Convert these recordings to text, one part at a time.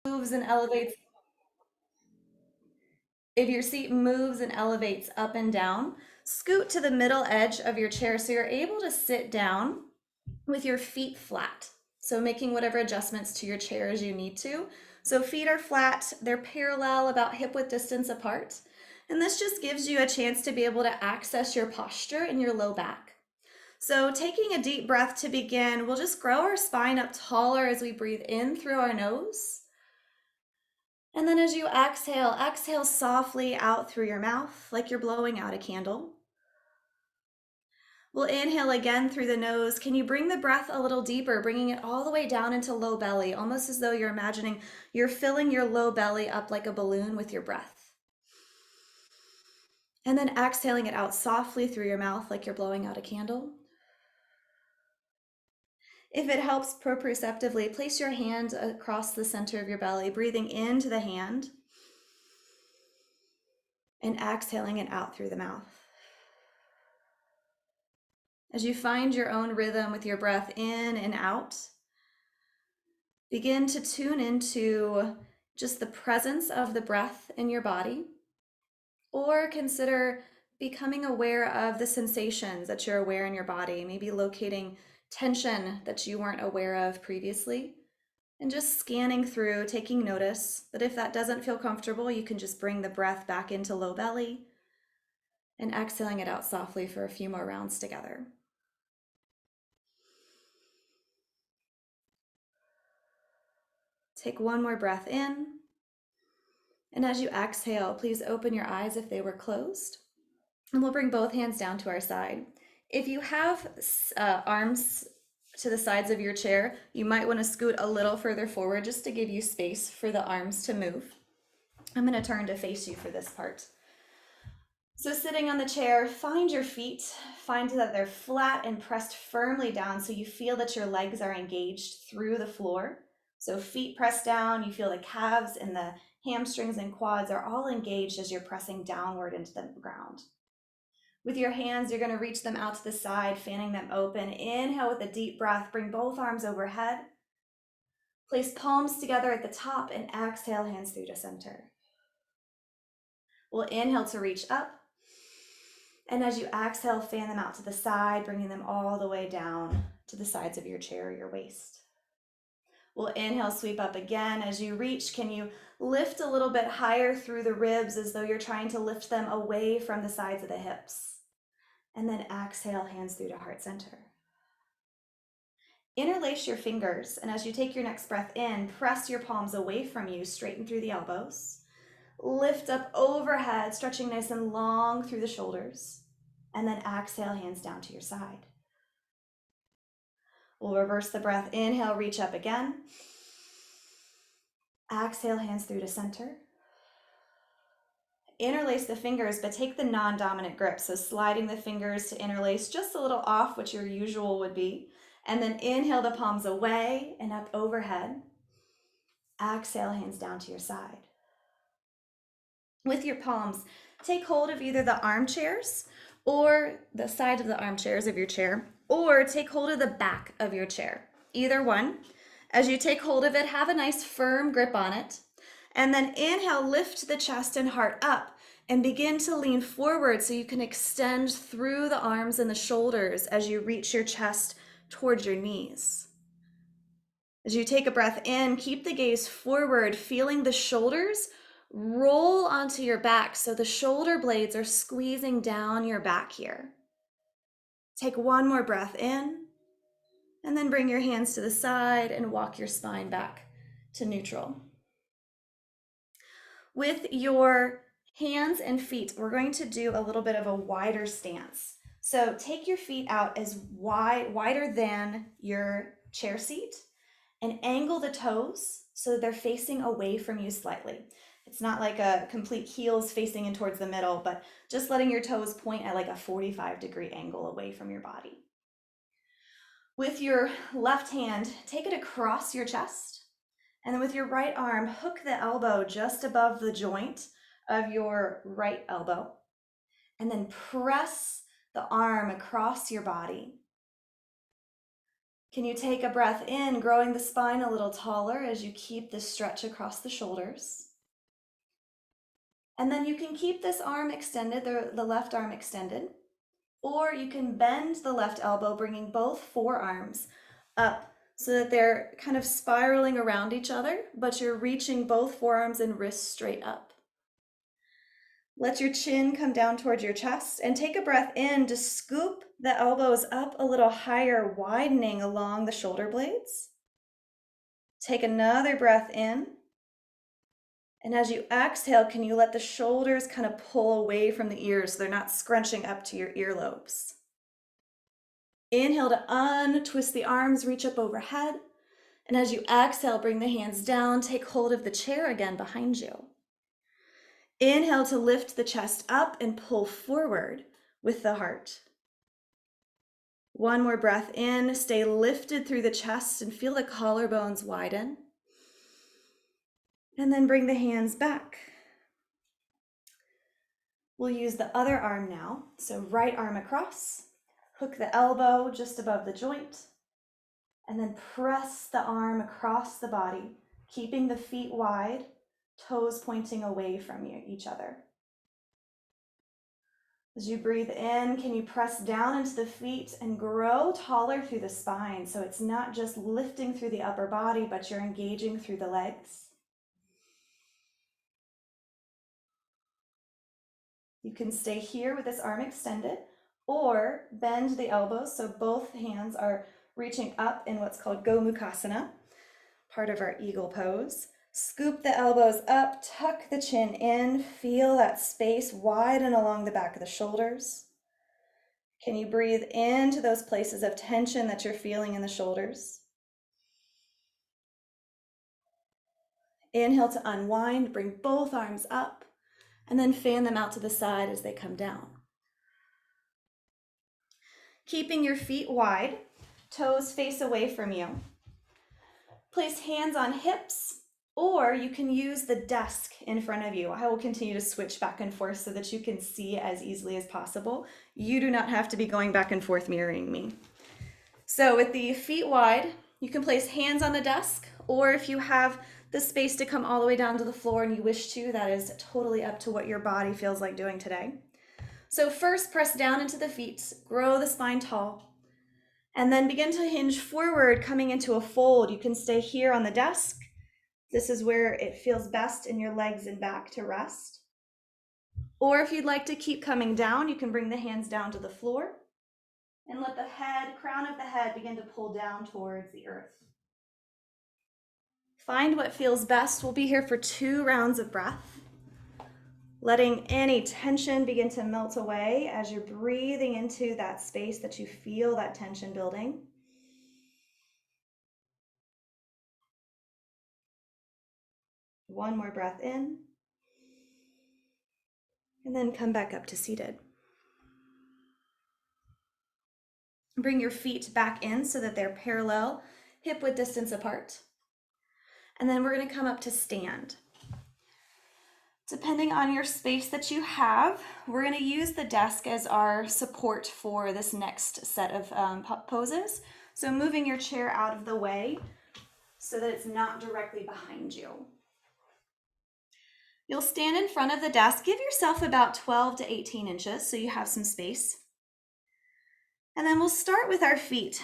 moves and elevates, if your seat moves and elevates up and down, scoot to the middle edge of your chair so you're able to sit down with your feet flat. So making whatever adjustments to your chair as you need to. So feet are flat, they're parallel, about hip width distance apart. And this just gives you a chance to be able to access your posture in your low back. So taking a deep breath to begin, we'll just grow our spine up taller as we breathe in through our nose. And then as you exhale, exhale softly out through your mouth like you're blowing out a candle. We'll inhale again through the nose. Can you bring the breath a little deeper, bringing it all the way down into low belly, almost as though you're imagining you're filling your low belly up like a balloon with your breath. And then exhaling it out softly through your mouth like you're blowing out a candle. If it helps proprioceptively, place your hand across the center of your belly, breathing into the hand and exhaling it out through the mouth. As you find your own rhythm with your breath in and out, begin to tune into just the presence of the breath in your body, or consider becoming aware of the sensations that you're aware in your body, maybe locating tension that you weren't aware of previously, and just scanning through, taking notice. But if that doesn't feel comfortable, you can just bring the breath back into low belly and exhaling it out softly for a few more rounds together. Take one more breath in. And as you exhale, please open your eyes if they were closed. And we'll bring both hands down to our side. If you have arms to the sides of your chair, you might want to scoot a little further forward just to give you space for the arms to move. I'm going to turn to face you for this part. So sitting on the chair, find your feet, find that they're flat and pressed firmly down so you feel that your legs are engaged through the floor. So feet pressed down, you feel the calves and the hamstrings and quads are all engaged as you're pressing downward into the ground. With your hands, you're going to reach them out to the side, fanning them open. Inhale with a deep breath, bring both arms overhead. Place palms together at the top and exhale, hands through to center. We'll inhale to reach up. And as you exhale, fan them out to the side, bringing them all the way down to the sides of your chair or your waist. We'll inhale, sweep up again. As you reach, can you lift a little bit higher through the ribs as though you're trying to lift them away from the sides of the hips? And then exhale, hands through to heart center. Interlace your fingers, and as you take your next breath in, press your palms away from you, straighten through the elbows. Lift up overhead, stretching nice and long through the shoulders. And then exhale, hands down to your side. We'll reverse the breath. Inhale, reach up again. Exhale, hands through to center. Interlace the fingers, but take the non-dominant grip. So sliding the fingers to interlace just a little off what your usual would be. And then inhale the palms away and up overhead. Exhale, hands down to your side. With your palms, take hold of either the armchairs or the side of the armchairs of your chair, or take hold of the back of your chair. Either one. As you take hold of it, have a nice firm grip on it. And then inhale, lift the chest and heart up and begin to lean forward so you can extend through the arms and the shoulders as you reach your chest towards your knees. As you take a breath in, keep the gaze forward, feeling the shoulders roll onto your back so the shoulder blades are squeezing down your back here. Take one more breath in, and then bring your hands to the side and walk your spine back to neutral. With your hands and feet, we're going to do a little bit of a wider stance. So take your feet out as wider than your chair seat and angle the toes so they're facing away from you slightly. It's not like a complete heels facing in towards the middle, but just letting your toes point at like a 45-degree angle away from your body. With your left hand, take it across your chest. And then with your right arm, hook the elbow just above the joint of your right elbow. And then press the arm across your body. Can you take a breath in, growing the spine a little taller as you keep this stretch across the shoulders? And then you can keep this arm extended, the left arm extended, or you can bend the left elbow, bringing both forearms up so that they're kind of spiraling around each other, but you're reaching both forearms and wrists straight up. Let your chin come down towards your chest and take a breath in to scoop the elbows up a little higher, widening along the shoulder blades. Take another breath in. And as you exhale, can you let the shoulders kind of pull away from the ears so they're not scrunching up to your earlobes? Inhale to untwist the arms, reach up overhead. And as you exhale, bring the hands down, take hold of the chair again behind you. Inhale to lift the chest up and pull forward with the heart. One more breath in, stay lifted through the chest and feel the collarbones widen. And then bring the hands back. We'll use the other arm now. So right arm across, hook the elbow just above the joint, and then press the arm across the body, keeping the feet wide, toes pointing away from each other. As you breathe in, can you press down into the feet and grow taller through the spine? So it's not just lifting through the upper body, but you're engaging through the legs. You can stay here with this arm extended or bend the elbows so both hands are reaching up in what's called Gomukhasana, part of our eagle pose. Scoop the elbows up, tuck the chin in, feel that space widen along the back of the shoulders. Can you breathe into those places of tension that you're feeling in the shoulders? Inhale to unwind, bring both arms up, and then fan them out to the side as they come down. Keeping your feet wide, toes face away from you. Place hands on hips, or you can use the desk in front of you. I will continue to switch back and forth so that you can see as easily as possible. You do not have to be going back and forth mirroring me. So with the feet wide, you can place hands on the desk, or if you have the space to come all the way down to the floor and you wish to, that is totally up to what your body feels like doing today. So first, press down into the feet, grow the spine tall. And then begin to hinge forward, coming into a fold. You can stay here on the desk. This is where it feels best in your legs and back to rest. Or if you'd like to keep coming down, you can bring the hands down to the floor and let the crown of the head begin to pull down towards the earth. Find what feels best. We'll be here for 2 rounds of breath. Letting any tension begin to melt away as you're breathing into that space that you feel that tension building. One more breath in. And then come back up to seated. Bring your feet back in so that they're parallel, hip width distance apart. And then we're going to come up to stand. Depending on your space that you have, we're going to use the desk as our support for this next set of poses. So moving your chair out of the way so that it's not directly behind you. You'll stand in front of the desk. Give yourself about 12 to 18 inches so you have some space. And then we'll start with our feet.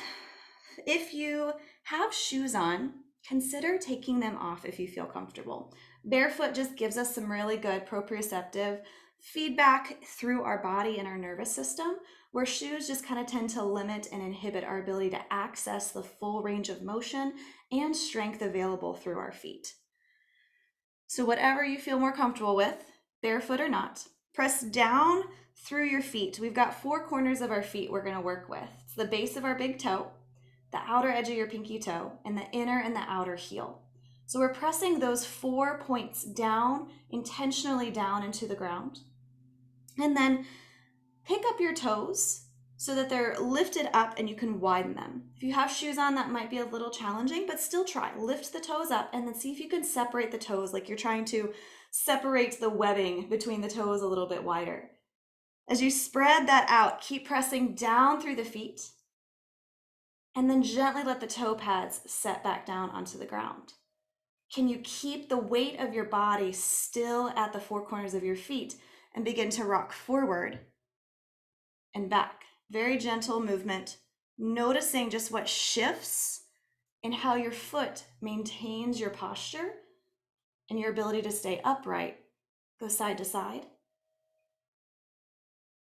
If you have shoes on, consider taking them off if you feel comfortable. Barefoot just gives us some really good proprioceptive feedback through our body and our nervous system, where shoes just kind of tend to limit and inhibit our ability to access the full range of motion and strength available through our feet. So whatever you feel more comfortable with, barefoot or not, press down through your feet. We've got 4 corners of our feet we're going to work with. It's the base of our big toe, the outer edge of your pinky toe, and the inner and the outer heel. So we're pressing those 4 points down, intentionally down into the ground. And then pick up your toes so that they're lifted up and you can widen them. If you have shoes on, that might be a little challenging, but still try. Lift the toes up and then see if you can separate the toes like you're trying to separate the webbing between the toes a little bit wider. As you spread that out, keep pressing down through the feet. And then gently let the toe pads set back down onto the ground. Can you keep the weight of your body still at the four corners of your feet and begin to rock forward and back? Very gentle movement, noticing just what shifts and how your foot maintains your posture and your ability to stay upright. Go side to side.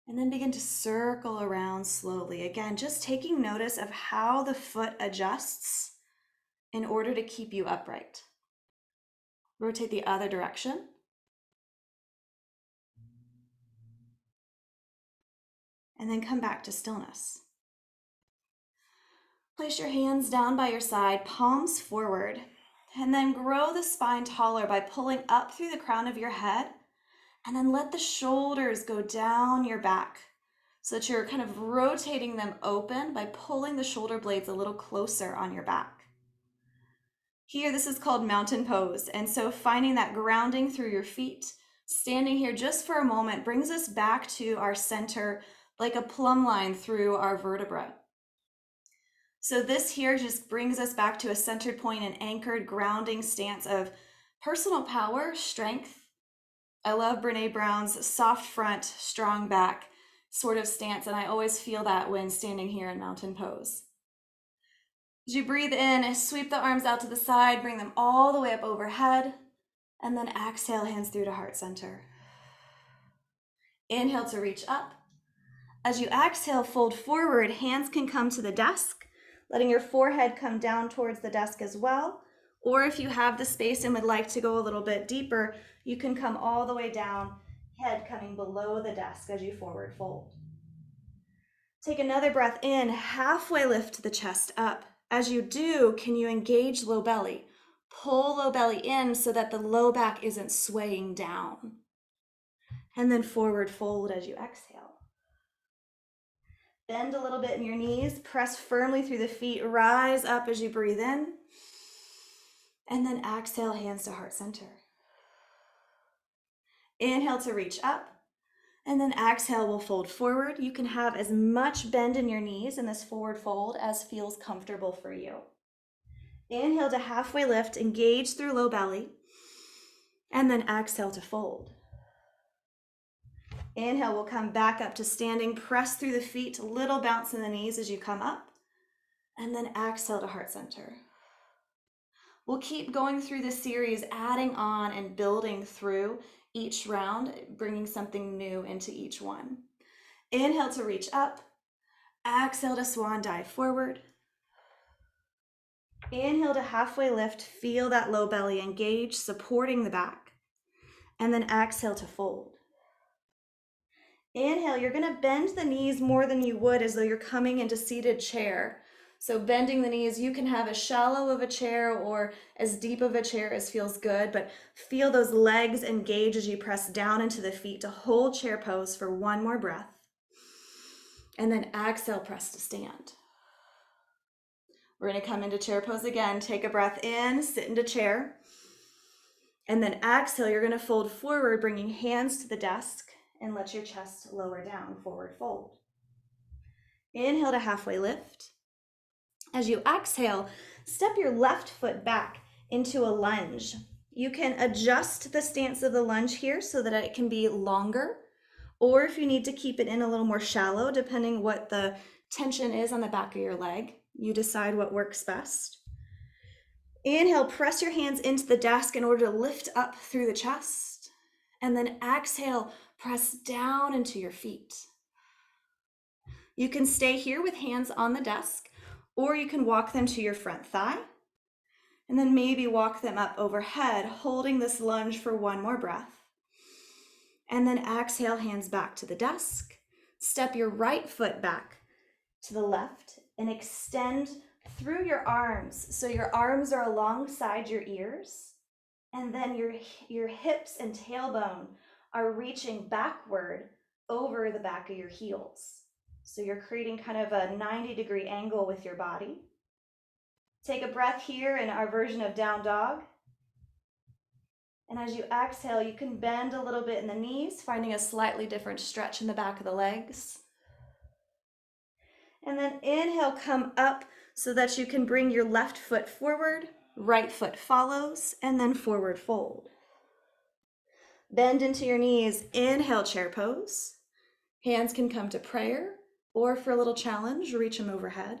And then begin to circle around slowly. Again, just taking notice of how the foot adjusts in order to keep you upright. Rotate the other direction. And then come back to stillness. Place your hands down by your side, palms forward, and then grow the spine taller by pulling up through the crown of your head, and then let the shoulders go down your back so that you're kind of rotating them open by pulling the shoulder blades a little closer on your back. Here, this is called mountain pose, and so finding that grounding through your feet, standing here just for a moment brings us back to our center like a plumb line through our vertebra. So this here just brings us back to a centered point and anchored grounding stance of personal power, strength. I love Brene Brown's soft front, strong back sort of stance, and I always feel that when standing here in mountain pose. As you breathe in, sweep the arms out to the side, bring them all the way up overhead, and then exhale, hands through to heart center. Inhale to reach up. As you exhale, fold forward, hands can come to the desk, letting your forehead come down towards the desk as well. Or if you have the space and would like to go a little bit deeper, you can come all the way down, head coming below the desk as you forward fold. Take another breath in, halfway lift the chest up. As you do, can you engage low belly? Pull low belly in so that the low back isn't swaying down. And then forward fold as you exhale. Bend a little bit in your knees, press firmly through the feet, rise up as you breathe in, and then exhale, hands to heart center. Inhale to reach up, and then exhale, we'll fold forward. You can have as much bend in your knees in this forward fold as feels comfortable for you. Inhale to halfway lift, engage through low belly, and then exhale to fold. Inhale, we'll come back up to standing, press through the feet, a little bounce in the knees as you come up, and then exhale to heart center. We'll keep going through this series, adding on and building through each round, bringing something new into each one. Inhale to reach up, exhale to swan dive forward. Inhale to halfway lift, feel that low belly engage, supporting the back, and then exhale to fold. Inhale, you're going to bend the knees more than you would as though you're coming into seated chair. So bending the knees, you can have as shallow of a chair or as deep of a chair as feels good, but feel those legs engage as you press down into the feet to hold chair pose for one more breath. And then exhale, press to stand. We're going to come into chair pose again. Take a breath in, sit into chair. And then exhale, you're going to fold forward, bringing hands to the desk. And let your chest lower down, forward fold. Inhale to halfway lift. As you exhale, step your left foot back into a lunge. You can adjust the stance of the lunge here so that it can be longer, or if you need to keep it in a little more shallow, depending what the tension is on the back of your leg, you decide what works best. Inhale, press your hands into the desk in order to lift up through the chest, and then exhale, press down into your feet. You can stay here with hands on the desk, or you can walk them to your front thigh, and then maybe walk them up overhead, holding this lunge for one more breath. And then exhale, hands back to the desk. Step your right foot back to the left and extend through your arms. So your arms are alongside your ears, and then your hips and tailbone are reaching backward over the back of your heels. So you're creating kind of a 90-degree angle with your body. Take a breath here in our version of down dog. And as you exhale, you can bend a little bit in the knees, finding a slightly different stretch in the back of the legs. And then inhale, come up so that you can bring your left foot forward, right foot follows, and then forward fold. Bend into your knees, inhale, chair pose. Hands can come to prayer, or for a little challenge, reach them overhead.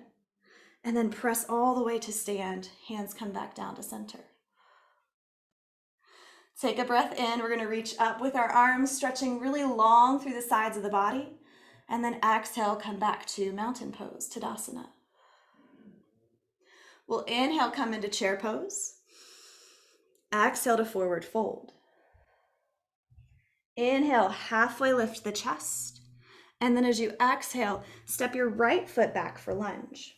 And then press all the way to stand, hands come back down to center. Take a breath in, we're gonna reach up with our arms, stretching really long through the sides of the body. And then exhale, come back to mountain pose, Tadasana. We'll inhale, come into chair pose. Exhale to forward fold. Inhale, halfway lift the chest. And then as you exhale, step your right foot back for lunge.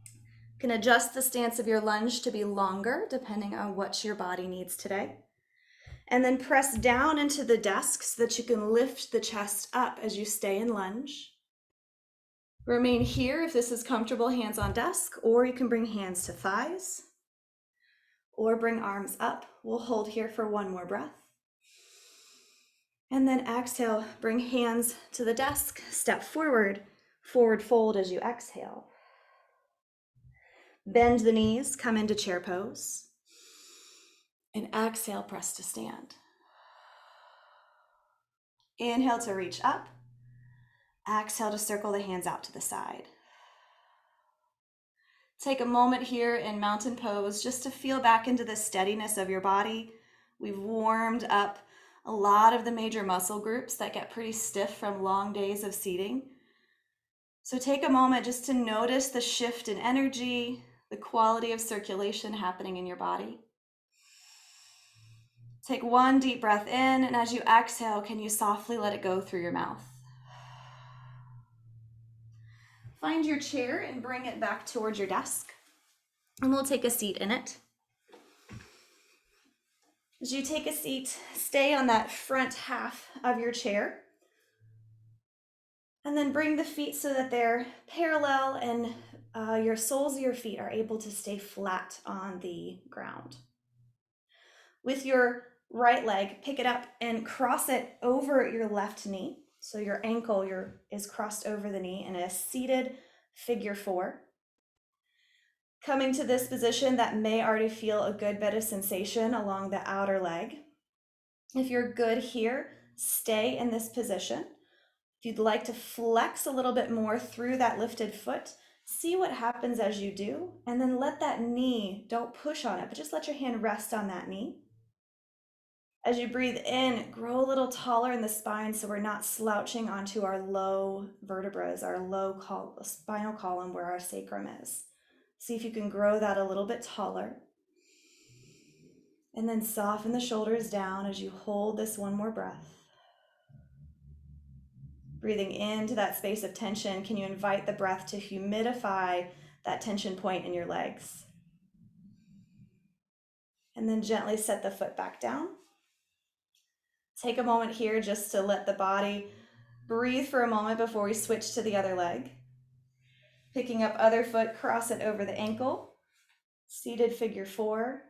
You can adjust the stance of your lunge to be longer, depending on what your body needs today. And then press down into the desk so that you can lift the chest up as you stay in lunge. Remain here if this is comfortable, hands on desk, or you can bring hands to thighs, or bring arms up. We'll hold here for one more breath. And then exhale, bring hands to the desk, step forward, forward fold as you exhale. Bend the knees, come into chair pose. And exhale, press to stand. Inhale to reach up. Exhale to circle the hands out to the side. Take a moment here in mountain pose just to feel back into the steadiness of your body. We've warmed up a lot of the major muscle groups that get pretty stiff from long days of seating. So take a moment just to notice the shift in energy, the quality of circulation happening in your body. Take one deep breath in, and as you exhale, can you softly let it go through your mouth? Find your chair and bring it back towards your desk, and we'll take a seat in it. As you take a seat, stay on that front half of your chair, and then bring the feet so that they're parallel and your soles of your feet are able to stay flat on the ground. With your right leg, pick it up and cross it over your left knee. So your ankle is crossed over the knee in a seated figure 4. Coming to this position, that may already feel a good bit of sensation along the outer leg. If you're good here, stay in this position. If you'd like to flex a little bit more through that lifted foot, see what happens as you do, and then let that knee, don't push on it, but just let your hand rest on that knee. As you breathe in, grow a little taller in the spine so we're not slouching onto our low vertebrae, our low spinal column where our sacrum is. See if you can grow that a little bit taller. And then soften the shoulders down as you hold this one more breath. Breathing into that space of tension, can you invite the breath to humidify that tension point in your legs? And then gently set the foot back down. Take a moment here just to let the body breathe for a moment before we switch to the other leg. Picking up other foot, cross it over the ankle. Seated figure 4.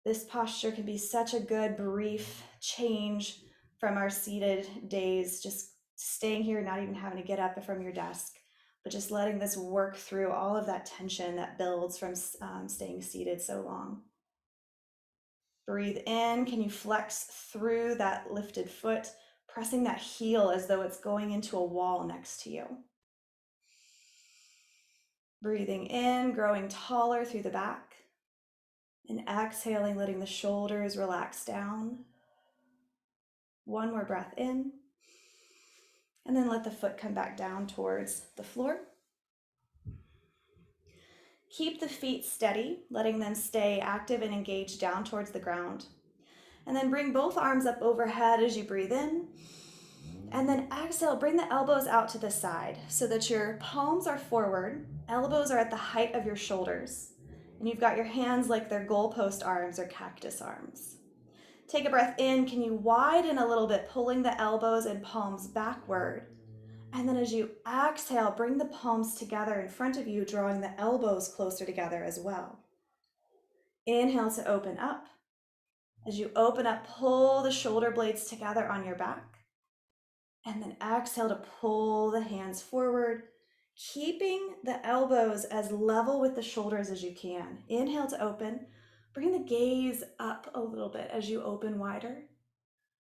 This posture can be such a good brief change from our seated days, just staying here, not even having to get up from your desk, but just letting this work through all of that tension that builds from staying seated so long. Breathe in. Can you flex through that lifted foot, pressing that heel as though it's going into a wall next to you? Breathing in, growing taller through the back, and exhaling, letting the shoulders relax down. One more breath in, and then let the foot come back down towards the floor. Keep the feet steady, letting them stay active and engaged down towards the ground. And then bring both arms up overhead as you breathe in. And then exhale, bring the elbows out to the side so that your palms are forward, elbows are at the height of your shoulders, and you've got your hands like they're goalpost arms or cactus arms. Take a breath in. Can you widen a little bit, pulling the elbows and palms backward? And then as you exhale, bring the palms together in front of you, drawing the elbows closer together as well. Inhale to open up. As you open up, pull the shoulder blades together on your back. And then exhale to pull the hands forward, keeping the elbows as level with the shoulders as you can. Inhale to open. Bring the gaze up a little bit as you open wider.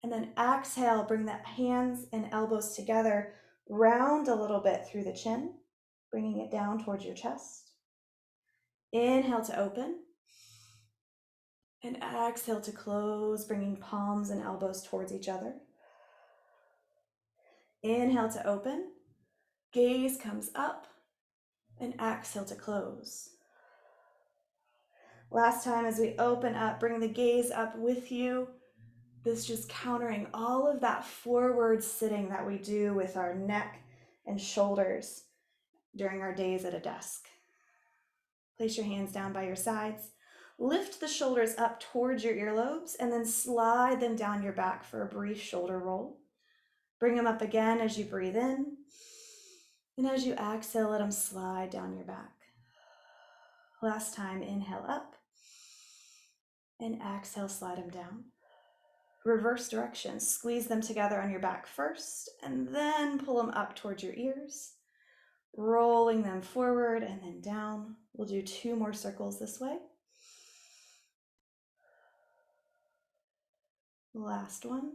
And then exhale, bring the hands and elbows together, round a little bit through the chin, bringing it down towards your chest. Inhale to open. And exhale to close, bringing palms and elbows towards each other. Inhale to open. Gaze comes up. And exhale to close. Last time as we open up, bring the gaze up with you. This just countering all of that forward sitting that we do with our neck and shoulders during our days at a desk. Place your hands down by your sides. Lift the shoulders up towards your earlobes and then slide them down your back for a brief shoulder roll. Bring them up again as you breathe in. And as you exhale, let them slide down your back. Last time, inhale up. And exhale, slide them down. Reverse direction. Squeeze them together on your back first, and then pull them up towards your ears. Rolling them forward and then down. We'll do 2 more circles this way. Last one.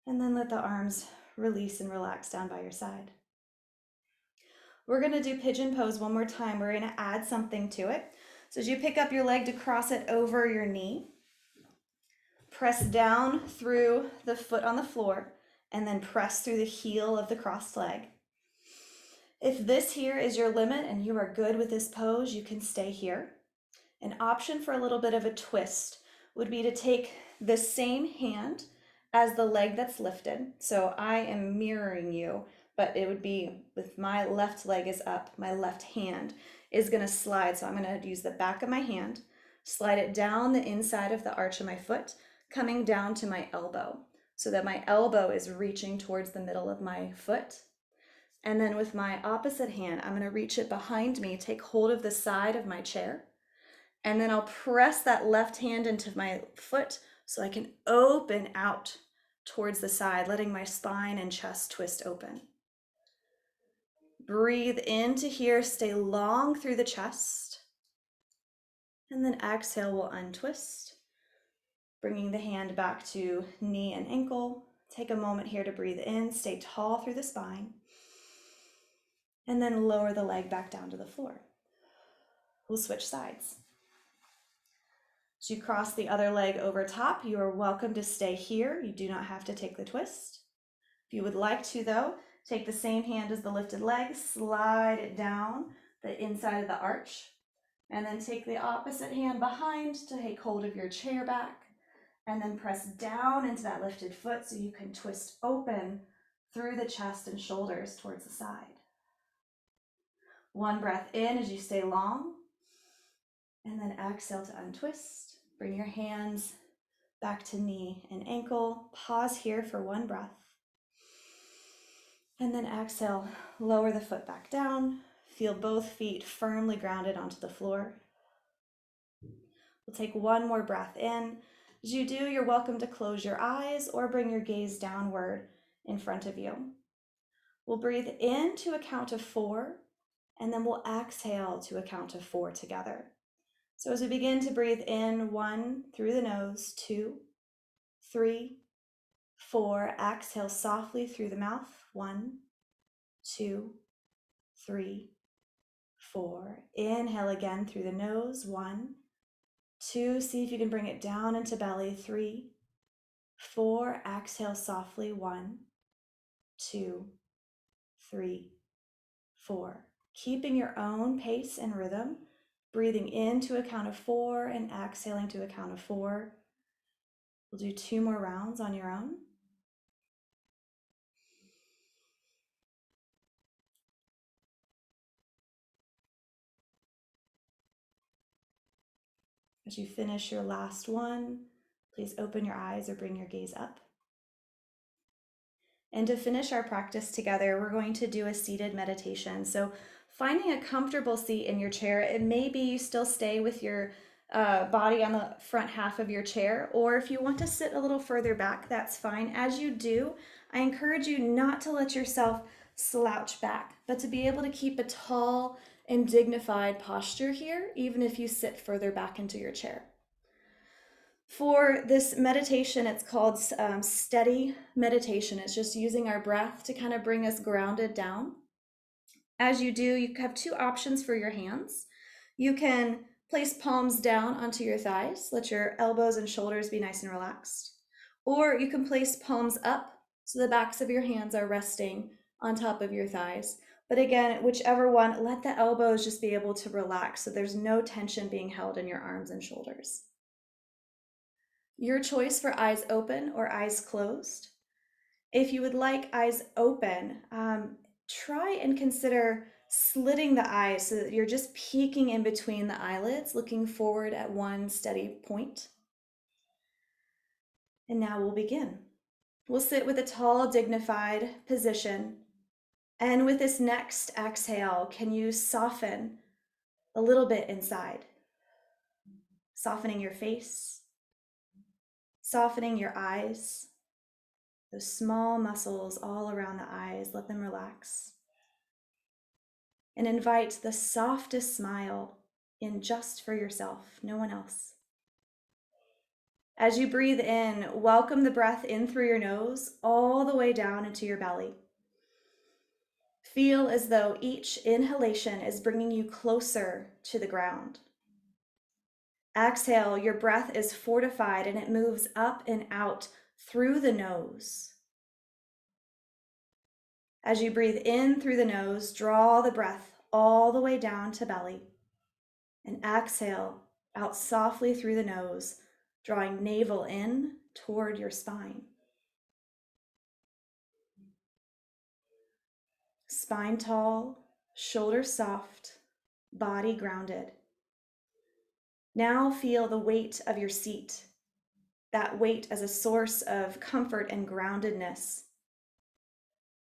And then let the arms release and relax down by your side. We're going to do pigeon pose one more time. We're going to add something to it. So as you pick up your leg to cross it over your knee, press down through the foot on the floor and then press through the heel of the crossed leg. If this here is your limit and you are good with this pose, you can stay here. An option for a little bit of a twist would be to take the same hand as the leg that's lifted. So I am mirroring you, but it would be with my left leg is up, my left hand is going to slide. So I'm going to use the back of my hand, slide it down the inside of the arch of my foot, coming down to my elbow so that my elbow is reaching towards the middle of my foot. And then with my opposite hand, I'm going to reach it behind me, take hold of the side of my chair, and then I'll press that left hand into my foot so I can open out towards the side, letting my spine and chest twist open. Breathe into here, stay long through the chest, and then exhale, we'll untwist, bringing the hand back to knee and ankle. Take a moment here to breathe in, stay tall through the spine, and then lower the leg back down to the floor. We'll switch sides. As you cross the other leg over top, you are welcome to stay here. You do not have to take the twist. If you would like to, though, take the same hand as the lifted leg, slide it down the inside of the arch, and then take the opposite hand behind to take hold of your chair back, and then press down into that lifted foot so you can twist open through the chest and shoulders towards the side. One breath in as you stay long, and then exhale to untwist. Bring your hands back to knee and ankle. Pause here for one breath. And then exhale, lower the foot back down. Feel both feet firmly grounded onto the floor. We'll take one more breath in. As you do, you're welcome to close your eyes or bring your gaze downward in front of you. We'll breathe in to a count of 4, and then we'll exhale to a count of 4 together. So as we begin to breathe in, 1 through the nose, 2, 3, 4. Exhale softly through the mouth, 1, 2, 3, 4. Inhale again through the nose, 1, 2. See if you can bring it down into belly, 3, 4. Exhale softly, 1, 2, 3, 4. Keeping your own pace and rhythm. Breathing in to a count of 4 and exhaling to a count of 4. We'll do 2 more rounds on your own. As you finish your last one, please open your eyes or bring your gaze up. And to finish our practice together, we're going to do a seated meditation. So finding a comfortable seat in your chair, it may be you still stay with your body on the front half of your chair, or if you want to sit a little further back, that's fine. As you do, I encourage you not to let yourself slouch back, but to be able to keep a tall and dignified posture here, even if you sit further back into your chair. For this meditation, it's called steady meditation. It's just using our breath to kind of bring us grounded down. As you do, you have two options for your hands. You can place palms down onto your thighs, let your elbows and shoulders be nice and relaxed. Or you can place palms up so the backs of your hands are resting on top of your thighs. But again, whichever one, let the elbows just be able to relax so there's no tension being held in your arms and shoulders. Your choice for eyes open or eyes closed. If you would like eyes open, try and consider slitting the eyes so that you're just peeking in between the eyelids, looking forward at one steady point. And now we'll begin. We'll sit with a tall, dignified position. And with this next exhale, can you soften a little bit inside? Softening your face, softening your eyes, those small muscles all around the eyes, let them relax. And invite the softest smile in just for yourself, no one else. As you breathe in, welcome the breath in through your nose, all the way down into your belly. Feel as though each inhalation is bringing you closer to the ground. Exhale, your breath is fortified and it moves up and out through the nose. As you breathe in through the nose, draw the breath all the way down to belly. And exhale out softly through the nose, drawing navel in toward your spine. Spine tall, shoulders soft, body grounded. Now feel the weight of your seat, that weight as a source of comfort and groundedness.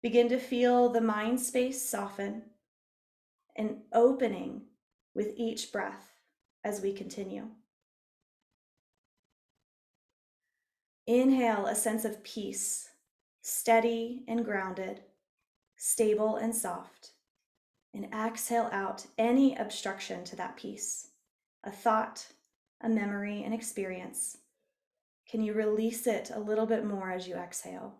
Begin to feel the mind space soften and opening with each breath as we continue. Inhale a sense of peace, steady and grounded, stable and soft. And exhale out any obstruction to that peace, a thought, a memory, an experience. Can you release it a little bit more as you exhale?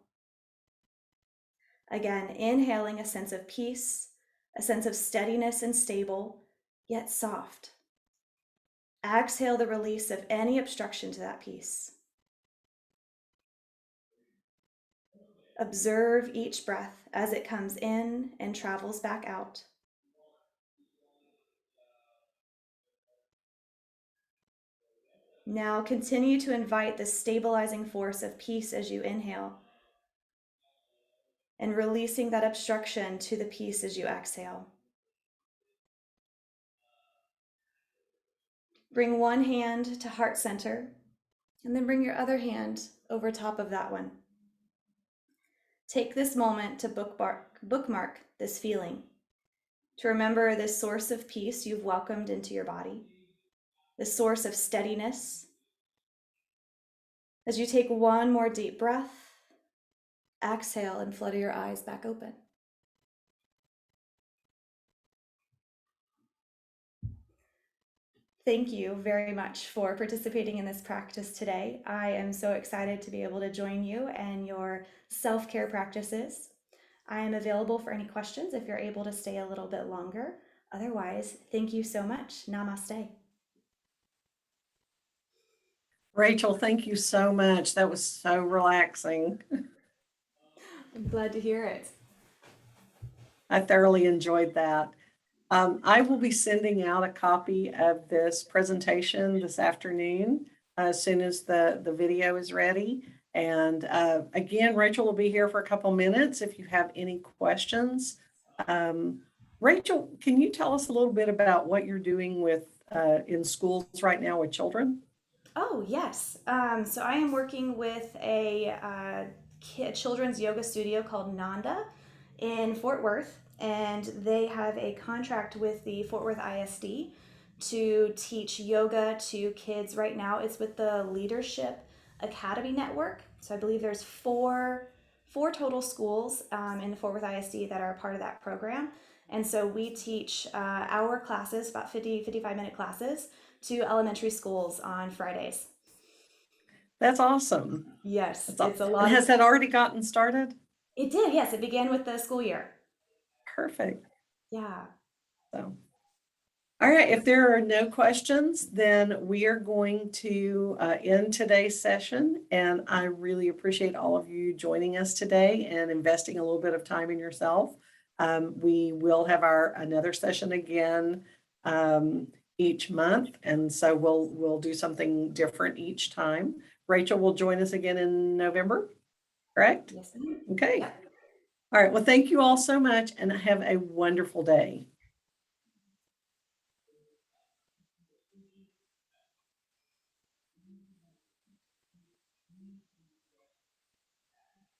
Again, inhaling a sense of peace, a sense of steadiness and stable, yet soft. Exhale the release of any obstruction to that peace. Observe each breath as it comes in and travels back out. Now continue to invite the stabilizing force of peace as you inhale, and releasing that obstruction to the peace as you exhale. Bring one hand to heart center, and then bring your other hand over top of that one. Take this moment to bookmark this feeling, to remember this source of peace you've welcomed into your body, this source of steadiness. As you take one more deep breath, exhale and flutter your eyes back open. Thank you very much for participating in this practice today. I am so excited to be able to join you and your self-care practices. I am available for any questions if you're able to stay a little bit longer. Otherwise, thank you so much. Namaste. Rachel, thank you so much. That was so relaxing. I'm glad to hear it. I thoroughly enjoyed that. I will be sending out a copy of this presentation this afternoon as soon as the video is ready. And again, Rachel will be here for a couple minutes if you have any questions. Rachel, can you tell us a little bit about what you're doing with in schools right now with children? Oh, yes. So I am working with a children's yoga studio called Nanda in Fort Worth, and they have a contract with the Fort Worth ISD to teach yoga to kids. Right now, it's with the Leadership Academy Network. So I believe there's four 4 total schools in the Fort Worth ISD that are a part of that program. And so we teach our classes, about 55-minute classes, to elementary schools on Fridays. That's awesome. Yes, That's it's all. a And lot of. has that already gotten started? It did, yes. It began with the school year. Perfect. Yeah. So, all right, if there are no questions, then we are going to end today's session. And I really appreciate all of you joining us today and investing a little bit of time in yourself. We will have another session again each month, and so we'll do something different each time. Rachel will join us again in November, correct? Yes, ma'am. Okay. Yep. All right. Well, thank you all so much, and have a wonderful day.